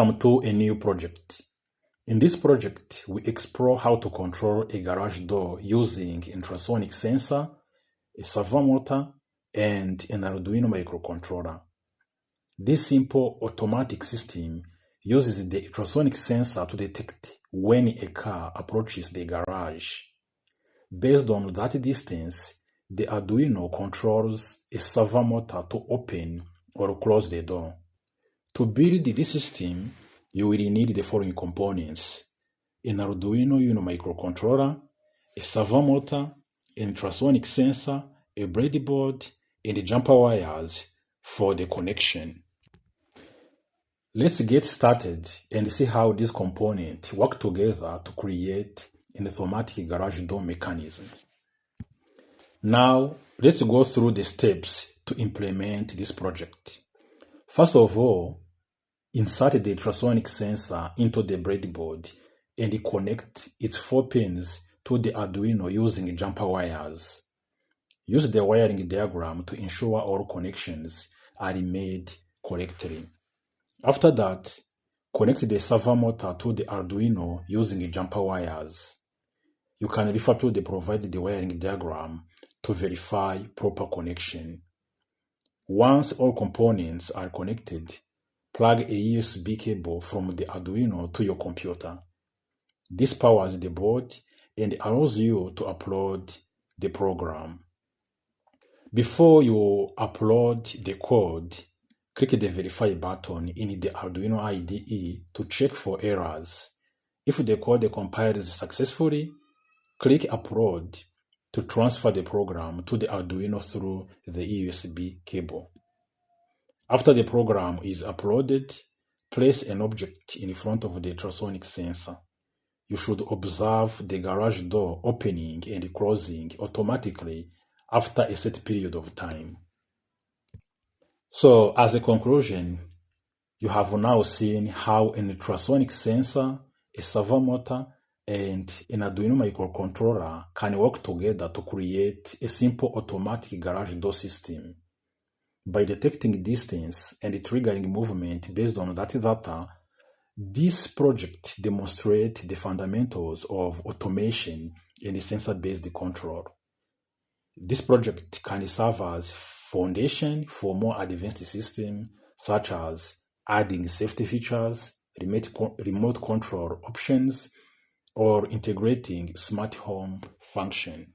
Welcome to a new project. In this project, we explore how to control a garage door using ultrasonic sensor, a servomotor, and an Arduino microcontroller. This simple automatic system uses the ultrasonic sensor to detect when a car approaches the garage. Based on that distance, the Arduino controls a servomotor to open or close the door. To build this system, you will need the following components: an Arduino Uno microcontroller, a servomotor, an ultrasonic sensor, a breadboard, and jumper wires for the connection. Let's get started and see how these components work together to create an automatic garage door mechanism. Now, let's go through the steps to implement this project. First of all, insert the ultrasonic sensor into the breadboard and connect its 4 pins to the Arduino using jumper wires. Use the wiring diagram to ensure all connections are made correctly. After that, connect the servomotor to the Arduino using jumper wires. You can refer to the provided wiring diagram to verify proper connection. Once all components are connected, plug a USB cable from the Arduino to your computer. This powers the board and allows you to upload the program. Before you upload the code, click the Verify button in the Arduino IDE to check for errors. If the code compiles successfully, click Upload to transfer the program to the Arduino through the USB cable. After the program is uploaded, place an object in front of the ultrasonic sensor. You should observe the garage door opening and closing automatically after a set period of time. So, as a conclusion, you have now seen how an ultrasonic sensor, a servomotor, and an Arduino microcontroller can work together to create a simple automatic garage door system. By detecting distance and triggering movement based on that data, this project demonstrates the fundamentals of automation and sensor-based control. This project can serve as foundation for more advanced systems such as adding safety features, remote control options, or integrating smart home functions.